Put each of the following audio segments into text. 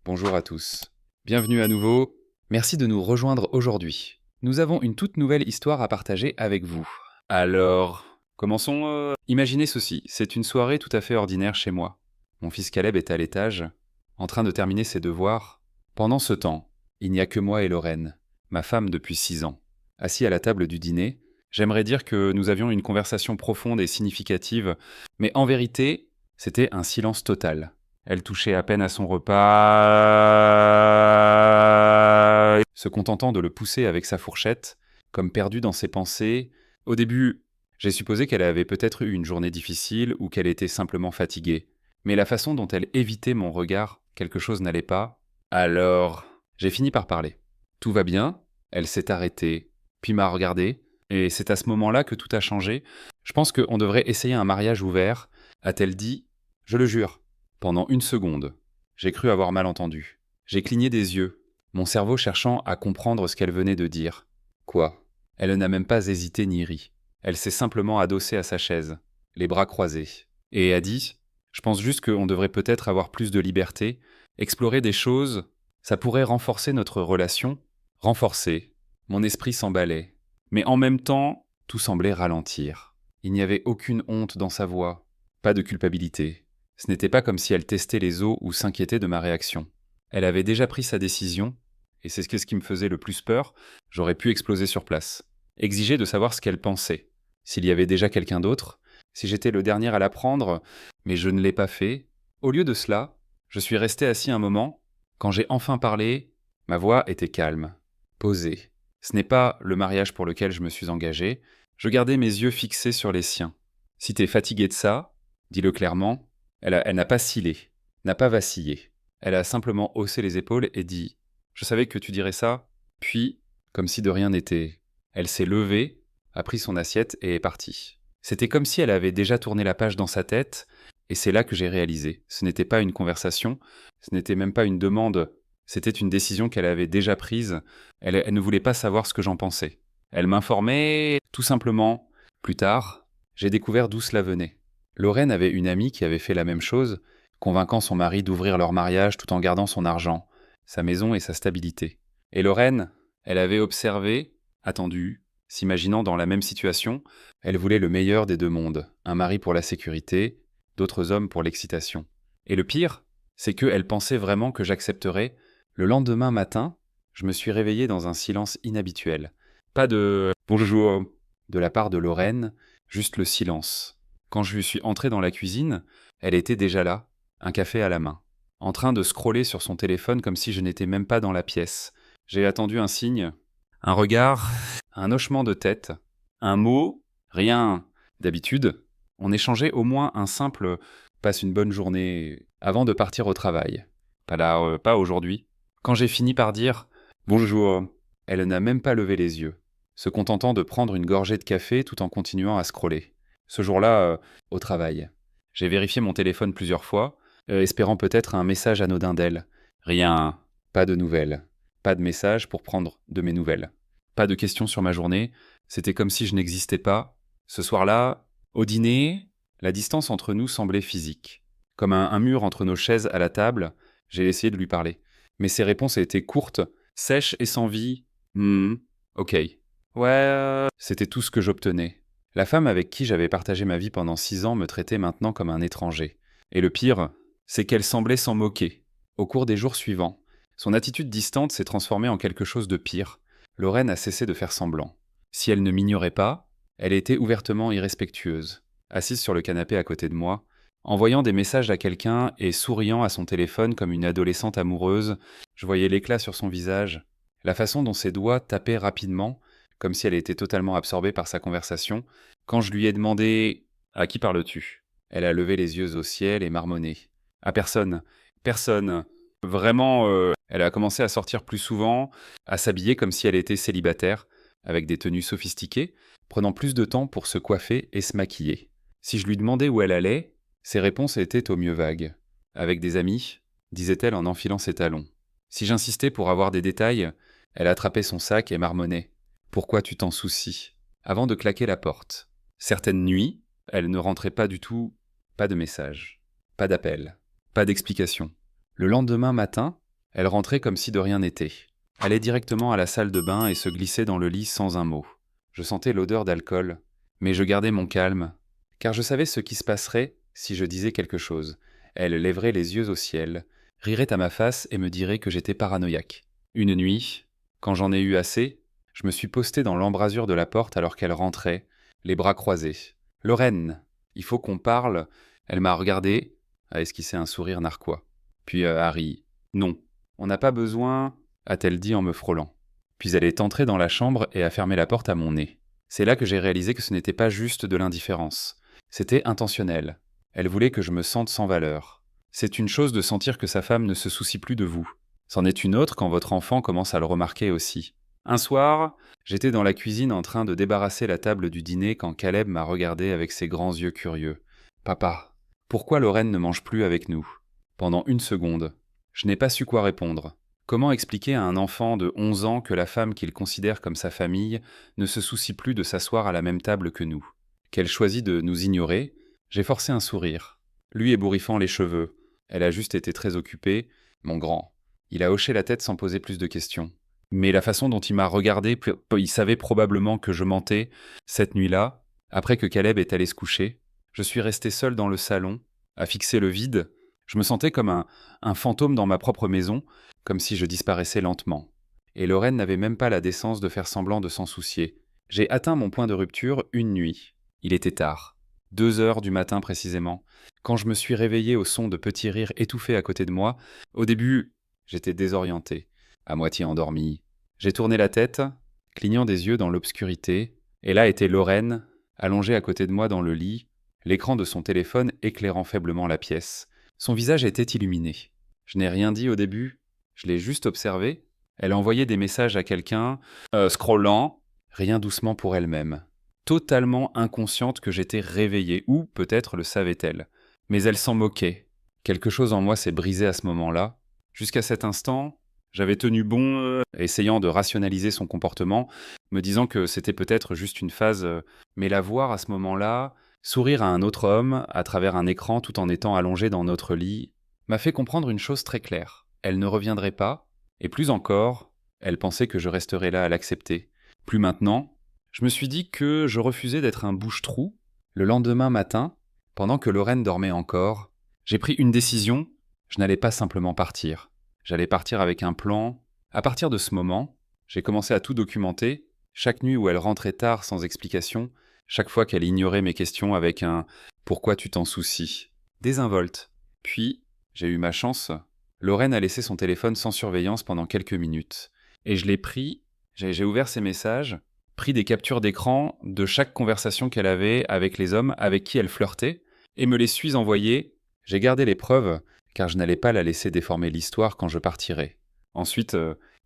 bonjour à tous. Bienvenue à nouveau. Merci de nous rejoindre aujourd'hui. Nous avons une toute nouvelle histoire à partager avec vous. Alors, commençons. Imaginez ceci, c'est une soirée tout à fait ordinaire chez moi. Mon fils Caleb est à l'étage, en train de terminer ses devoirs. Pendant ce temps, il n'y a que moi et Lorraine, ma femme depuis 6 ans. Assis à la table du dîner, j'aimerais dire que nous avions une conversation profonde et significative, mais en vérité, c'était un silence total. Elle touchait à peine à son repas, se contentant de le pousser avec sa fourchette, comme perdue dans ses pensées. Au début, j'ai supposé qu'elle avait peut-être eu une journée difficile ou qu'elle était simplement fatiguée. Mais la façon dont elle évitait mon regard, quelque chose n'allait pas. Alors, j'ai fini par parler. Tout va bien, elle s'est arrêtée, puis m'a regardé, et c'est à ce moment-là que tout a changé. Je pense qu'on devrait essayer un mariage ouvert, a-t-elle dit. Je le jure. Pendant 1 seconde, j'ai cru avoir mal entendu. J'ai cligné des yeux, mon cerveau cherchant à comprendre ce qu'elle venait de dire. Quoi ? Elle n'a même pas hésité ni ri. Elle s'est simplement adossée à sa chaise, les bras croisés, et a dit « Je pense juste qu'on devrait peut-être avoir plus de liberté, explorer des choses, ça pourrait renforcer notre relation. » Renforcer. Mon esprit s'emballait. Mais en même temps, tout semblait ralentir. Il n'y avait aucune honte dans sa voix, pas de culpabilité. Ce n'était pas comme si elle testait les os ou s'inquiétait de ma réaction. Elle avait déjà pris sa décision, et c'est ce qui me faisait le plus peur, j'aurais pu exploser sur place. Exiger de savoir ce qu'elle pensait. S'il y avait déjà quelqu'un d'autre, si j'étais le dernier à la prendre, mais je ne l'ai pas fait. Au lieu de cela, je suis resté assis un moment. Quand j'ai enfin parlé, ma voix était calme, posée. Ce n'est pas le mariage pour lequel je me suis engagé. Je gardais mes yeux fixés sur les siens. Si t'es fatigué de ça, dis-le clairement. Elle n'a pas scellé, n'a pas vacillé. Elle a simplement haussé les épaules et dit « Je savais que tu dirais ça ». Puis, comme si de rien n'était, elle s'est levée, a pris son assiette et est partie. C'était comme si elle avait déjà tourné la page dans sa tête, et c'est là que j'ai réalisé. Ce n'était pas une conversation, ce n'était même pas une demande, c'était une décision qu'elle avait déjà prise. Elle ne voulait pas savoir ce que j'en pensais. Elle m'informait tout simplement. Plus tard, j'ai découvert d'où cela venait. Lorraine avait une amie qui avait fait la même chose, convainquant son mari d'ouvrir leur mariage tout en gardant son argent, sa maison et sa stabilité. Et Lorraine, elle avait observé, attendu, s'imaginant dans la même situation, elle voulait le meilleur des deux mondes, un mari pour la sécurité, d'autres hommes pour l'excitation. Et le pire, c'est qu'elle pensait vraiment que j'accepterais. Le lendemain matin, je me suis réveillé dans un silence inhabituel. Pas de « bonjour » de la part de Lorraine, juste le silence. Quand je suis entré dans la cuisine, elle était déjà là, un café à la main, en train de scroller sur son téléphone comme si je n'étais même pas dans la pièce. J'ai attendu un signe, un regard, un hochement de tête, un mot, rien. D'habitude, on échangeait au moins un simple « passe une bonne journée » avant de partir au travail. Pas là, pas aujourd'hui. Quand j'ai fini par dire « bonjour », elle n'a même pas levé les yeux, se contentant de prendre une gorgée de café tout en continuant à scroller. Ce jour-là, au travail. J'ai vérifié mon téléphone plusieurs fois, espérant peut-être un message anodin d'elle. Rien, pas de nouvelles, pas de message pour prendre de mes nouvelles. Pas de questions sur ma journée, c'était comme si je n'existais pas. Ce soir-là, au dîner, la distance entre nous semblait physique. Comme un mur entre nos chaises à la table, j'ai essayé de lui parler. Mais ses réponses étaient courtes, sèches et sans vie. Ok. Ouais, c'était tout ce que j'obtenais. La femme avec qui j'avais partagé ma vie pendant 6 ans me traitait maintenant comme un étranger. Et le pire, c'est qu'elle semblait s'en moquer. Au cours des jours suivants, son attitude distante s'est transformée en quelque chose de pire. Lorraine a cessé de faire semblant. Si elle ne m'ignorait pas, elle était ouvertement irrespectueuse, assise sur le canapé à côté de moi, envoyant des messages à quelqu'un et souriant à son téléphone comme une adolescente amoureuse. Je voyais l'éclat sur son visage, la façon dont ses doigts tapaient rapidement, comme si elle était totalement absorbée par sa conversation. Quand je lui ai demandé « À qui parles-tu » Elle a levé les yeux au ciel et marmonné. « À personne. Personne. » Vraiment, elle a commencé à sortir plus souvent, à s'habiller comme si elle était célibataire, avec des tenues sophistiquées, prenant plus de temps pour se coiffer et se maquiller. Si je lui demandais où elle allait, ses réponses étaient au mieux vagues. « Avec des amis » disait-elle en enfilant ses talons. Si j'insistais pour avoir des détails, elle attrapait son sac et marmonnait. « Pourquoi tu t'en soucies ?» Avant de claquer la porte. Certaines nuits, elle ne rentrait pas du tout, pas de message, pas d'appel, pas d'explication. Le lendemain matin, Elle rentrait comme si de rien n'était. Allait directement à la salle de bain et se glissait dans le lit sans un mot. Je sentais l'odeur d'alcool, mais je gardais mon calme, car je savais ce qui se passerait si je disais quelque chose. Elle lèverait les yeux au ciel, rirait à ma face et me dirait que j'étais paranoïaque. Une nuit, quand j'en ai eu assez, je me suis posté dans l'embrasure de la porte alors qu'elle rentrait, les bras croisés. « Lorraine, il faut qu'on parle. » Elle m'a regardé, a esquissé un sourire narquois. Puis Harry, « Non, on n'a pas besoin, » a-t-elle dit en me frôlant. Puis elle est entrée dans la chambre et a fermé la porte à mon nez. C'est là que j'ai réalisé que ce n'était pas juste de l'indifférence. C'était intentionnel. Elle voulait que je me sente sans valeur. C'est une chose de sentir que sa femme ne se soucie plus de vous. C'en est une autre quand votre enfant commence à le remarquer aussi. Un soir, j'étais dans la cuisine en train de débarrasser la table du dîner quand Caleb m'a regardé avec ses grands yeux curieux. « Papa, pourquoi Lorraine ne mange plus avec nous ?» Pendant une seconde, je n'ai pas su quoi répondre. Comment expliquer à un enfant de 11 ans que la femme qu'il considère comme sa famille ne se soucie plus de s'asseoir à la même table que nous? Qu'elle choisit de nous ignorer? J'ai forcé un sourire. Lui ébouriffant les cheveux. Elle a juste été très occupée. Mon grand. Il a hoché la tête sans poser plus de questions. Mais la façon dont il m'a regardé, il savait probablement que je mentais. Cette nuit-là, après que Caleb est allé se coucher, je suis resté seul dans le salon, à fixer le vide. Je me sentais comme un fantôme dans ma propre maison, comme si je disparaissais lentement. Et Lorraine n'avait même pas la décence de faire semblant de s'en soucier. J'ai atteint mon point de rupture une nuit. Il était tard. 2 heures du matin précisément. Quand je me suis réveillé au son de petits rires étouffés à côté de moi, au début, j'étais désorienté, à moitié endormi. J'ai tourné la tête, clignant des yeux dans l'obscurité, et là était Lorraine, allongée à côté de moi dans le lit, l'écran de son téléphone éclairant faiblement la pièce. Son visage était illuminé. Je n'ai rien dit au début, je l'ai juste observé. Elle envoyait des messages à quelqu'un, scrollant, rien doucement pour elle-même. Totalement inconsciente que j'étais réveillé, ou peut-être le savait-elle. Mais elle s'en moquait. Quelque chose en moi s'est brisé à ce moment-là. Jusqu'à cet instant, j'avais tenu bon, essayant de rationaliser son comportement, me disant que c'était peut-être juste une phase, mais la voir à ce moment-là, sourire à un autre homme, à travers un écran tout en étant allongé dans notre lit, m'a fait comprendre une chose très claire. Elle ne reviendrait pas, et plus encore, elle pensait que je resterais là à l'accepter. Plus maintenant, je me suis dit que je refusais d'être un bouche-trou. Le lendemain matin, pendant que Lorraine dormait encore, j'ai pris une décision, je n'allais pas simplement partir. J'allais partir avec un plan. À partir de ce moment, j'ai commencé à tout documenter. Chaque nuit où elle rentrait tard sans explication, chaque fois qu'elle ignorait mes questions avec un « Pourquoi tu t'en soucies ?» Désinvolte. Puis, j'ai eu ma chance. Lorraine a laissé son téléphone sans surveillance pendant quelques minutes. Et je l'ai pris, j'ai ouvert ses messages, pris des captures d'écran de chaque conversation qu'elle avait avec les hommes avec qui elle flirtait, et me les suis envoyés. J'ai gardé les preuves, car je n'allais pas la laisser déformer l'histoire quand je partirais. Ensuite,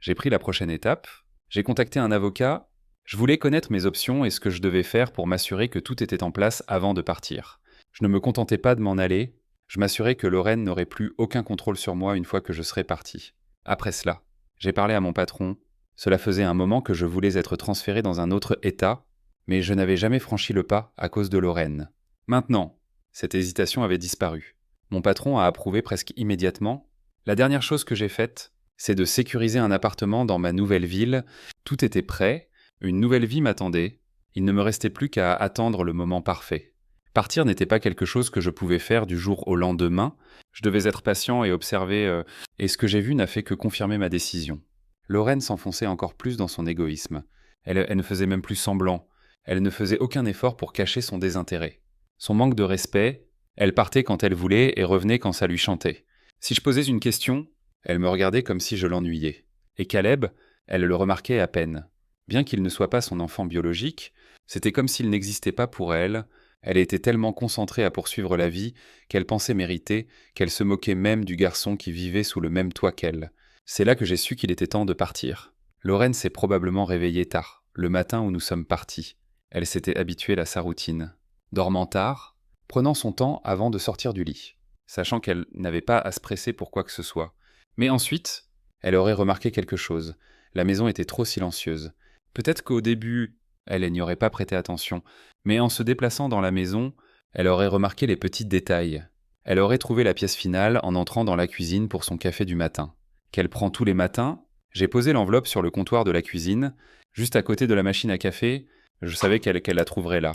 j'ai pris la prochaine étape. J'ai contacté un avocat. Je voulais connaître mes options et ce que je devais faire pour m'assurer que tout était en place avant de partir. Je ne me contentais pas de m'en aller. Je m'assurais que Lorraine n'aurait plus aucun contrôle sur moi une fois que je serais parti. Après cela, j'ai parlé à mon patron. Cela faisait un moment que je voulais être transféré dans un autre état, mais je n'avais jamais franchi le pas à cause de Lorraine. Maintenant, cette hésitation avait disparu. Mon patron a approuvé presque immédiatement. La dernière chose que j'ai faite, c'est de sécuriser un appartement dans ma nouvelle ville. Tout était prêt, une nouvelle vie m'attendait. Il ne me restait plus qu'à attendre le moment parfait. Partir n'était pas quelque chose que je pouvais faire du jour au lendemain. Je devais être patient et observer, et ce que j'ai vu n'a fait que confirmer ma décision. Lorraine s'enfonçait encore plus dans son égoïsme. Elle ne faisait même plus semblant. Elle ne faisait aucun effort pour cacher son désintérêt. Son manque de respect, elle partait quand elle voulait et revenait quand ça lui chantait. Si je posais une question, elle me regardait comme si je l'ennuyais. Et Caleb, elle le remarquait à peine. Bien qu'il ne soit pas son enfant biologique, c'était comme s'il n'existait pas pour elle. Elle était tellement concentrée à poursuivre la vie qu'elle pensait mériter, qu'elle se moquait même du garçon qui vivait sous le même toit qu'elle. C'est là que j'ai su qu'il était temps de partir. Lorraine s'est probablement réveillée tard, le matin où nous sommes partis. Elle s'était habituée à sa routine. Dormant tard, prenant son temps avant de sortir du lit, sachant qu'elle n'avait pas à se presser pour quoi que ce soit. Mais ensuite, elle aurait remarqué quelque chose. La maison était trop silencieuse. Peut-être qu'au début, elle n'y aurait pas prêté attention, mais en se déplaçant dans la maison, elle aurait remarqué les petits détails. Elle aurait trouvé la pièce finale en entrant dans la cuisine pour son café du matin. qu'elle prend tous les matins, j'ai posé l'enveloppe sur le comptoir de la cuisine, juste à côté de la machine à café. Je savais qu'elle la trouverait là.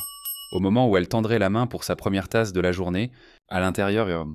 Au moment où elle tendrait la main pour sa première tasse de la journée, à l'intérieur,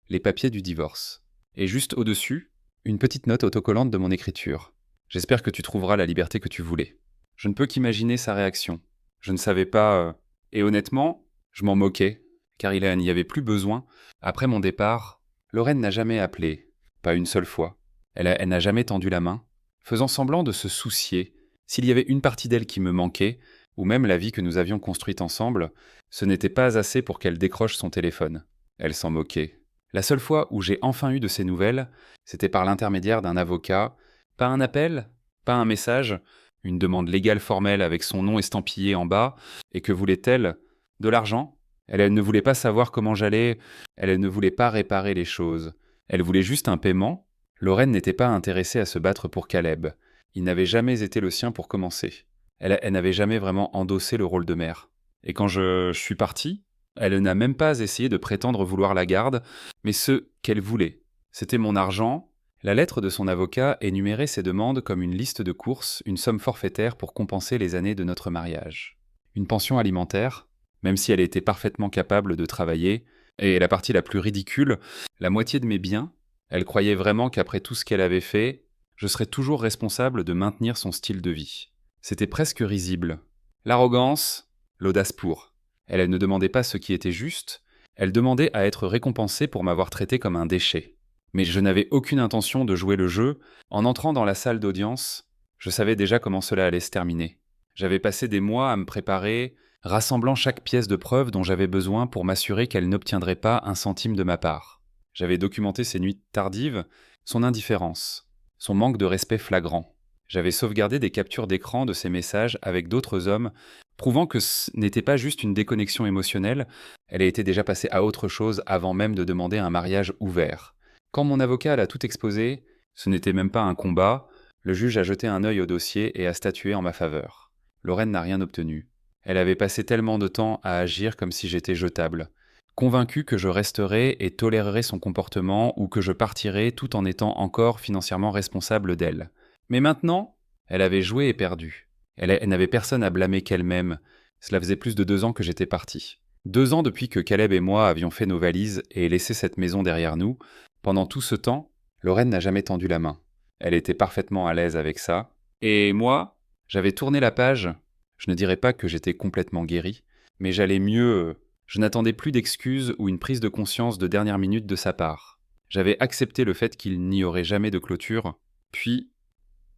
les papiers du divorce. Et juste au-dessus, une petite note autocollante de mon écriture. J'espère que tu trouveras la liberté que tu voulais. Je ne peux qu'imaginer sa réaction. Je ne savais pas... Et honnêtement, je m'en moquais, car il n'y avait plus besoin. Après mon départ, Lorraine n'a jamais appelé, pas une seule fois. Elle n'a jamais tendu la main, faisant semblant de se soucier. S'il y avait une partie d'elle qui me manquait, ou même la vie que nous avions construite ensemble, ce n'était pas assez pour qu'elle décroche son téléphone. Elle s'en moquait. La seule fois où j'ai enfin eu de ses nouvelles, c'était par l'intermédiaire d'un avocat. Pas un appel, pas un message, une demande légale formelle avec son nom estampillé en bas. Et que voulait-elle? De l'argent? Elle ne voulait pas savoir comment j'allais, elle ne voulait pas réparer les choses. Elle voulait juste un paiement. Lorraine n'était pas intéressée à se battre pour Caleb. Il n'avait jamais été le sien pour commencer. Elle n'avait jamais vraiment endossé le rôle de mère. Et quand je suis parti, elle n'a même pas essayé de prétendre vouloir la garde, mais ce qu'elle voulait. C'était mon argent. La lettre de son avocat énumérait ses demandes comme une liste de courses, une somme forfaitaire pour compenser les années de notre mariage. Une pension alimentaire, même si elle était parfaitement capable de travailler, et la partie la plus ridicule, la moitié de mes biens. Elle croyait vraiment qu'après tout ce qu'elle avait fait, je serais toujours responsable de maintenir son style de vie. C'était presque risible. L'arrogance, l'audace pour. Elle ne demandait pas ce qui était juste, elle demandait à être récompensée pour m'avoir traité comme un déchet. Mais je n'avais aucune intention de jouer le jeu. En entrant dans la salle d'audience, je savais déjà comment cela allait se terminer. J'avais passé des mois à me préparer, rassemblant chaque pièce de preuve dont j'avais besoin pour m'assurer qu'elle n'obtiendrait pas un centime de ma part. J'avais documenté ses nuits tardives, son indifférence, son manque de respect flagrant. J'avais sauvegardé des captures d'écran de ses messages avec d'autres hommes, prouvant que ce n'était pas juste une déconnexion émotionnelle, elle était déjà passée à autre chose avant même de demander un mariage ouvert. Quand mon avocat l'a tout exposé, ce n'était même pas un combat, le juge a jeté un œil au dossier et a statué en ma faveur. Lorraine n'a rien obtenu. Elle avait passé tellement de temps à agir comme si j'étais jetable, convaincue que je resterais et tolérerais son comportement ou que je partirais tout en étant encore financièrement responsable d'elle. Mais maintenant, elle avait joué et perdu. Elle n'avait personne à blâmer qu'elle-même. Cela faisait plus de 2 ans que j'étais parti. 2 ans depuis que Caleb et moi avions fait nos valises et laissé cette maison derrière nous. Pendant tout ce temps, Lorraine n'a jamais tendu la main. Elle était parfaitement à l'aise avec ça. Et moi, j'avais tourné la page. Je ne dirais pas que j'étais complètement guéri, mais j'allais mieux. Je n'attendais plus d'excuses ou une prise de conscience de dernière minute de sa part. J'avais accepté le fait qu'il n'y aurait jamais de clôture. Puis,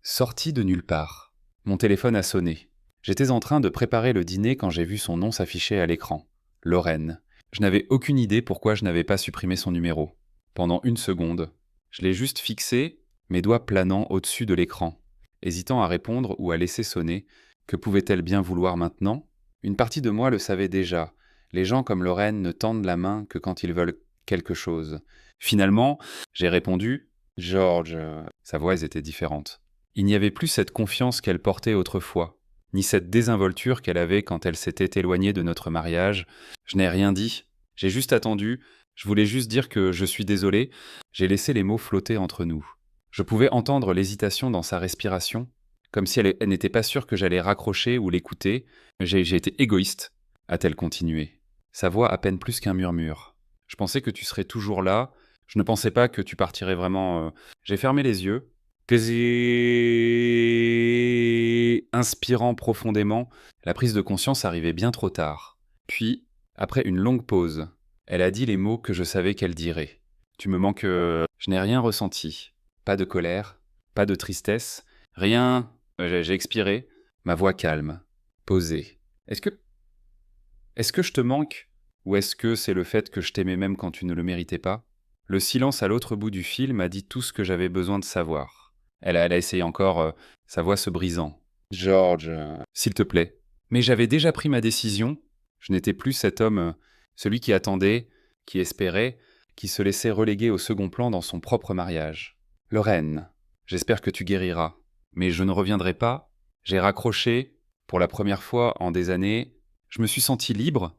sorti de nulle part, mon téléphone a sonné. J'étais en train de préparer le dîner quand j'ai vu son nom s'afficher à l'écran. Lorraine. Je n'avais aucune idée pourquoi je n'avais pas supprimé son numéro. Pendant 1 seconde, je l'ai juste fixé, mes doigts planant au-dessus de l'écran, hésitant à répondre ou à laisser sonner. Que pouvait-elle bien vouloir maintenant? Une partie de moi le savait déjà. Les gens comme Lorraine ne tendent la main que quand ils veulent quelque chose. Finalement, j'ai répondu « George ». Sa voix était différente. Il n'y avait plus cette confiance qu'elle portait autrefois, ni cette désinvolture qu'elle avait quand elle s'était éloignée de notre mariage. Je n'ai rien dit, j'ai juste attendu, je voulais juste dire que je suis désolé, j'ai laissé les mots flotter entre nous. Je pouvais entendre l'hésitation dans sa respiration, comme si elle n'était pas sûre que j'allais raccrocher ou l'écouter. J'ai été égoïste, a-t-elle continué. Sa voix à peine plus qu'un murmure. Je pensais que tu serais toujours là, je ne pensais pas que tu partirais vraiment... J'ai fermé les yeux, inspirant profondément, la prise de conscience arrivait bien trop tard. Puis, après une longue pause, elle a dit les mots que je savais qu'elle dirait. Tu me manques... Je n'ai rien ressenti. Pas de colère, pas de tristesse, rien... J'ai expiré, ma voix calme, posée. Est-ce que je te manque? Ou est-ce que c'est le fait que je t'aimais même quand tu ne le méritais pas? Le silence à l'autre bout du fil m'a dit tout ce que j'avais besoin de savoir. Elle a essayé encore, sa voix se brisant. George, s'il te plaît. Mais j'avais déjà pris ma décision. Je n'étais plus cet homme, celui qui attendait, qui espérait, qui se laissait reléguer au second plan dans son propre mariage. Lorraine, j'espère que tu guériras. Mais je ne reviendrai pas. J'ai raccroché. Pour la première fois en des années, je me suis senti libre.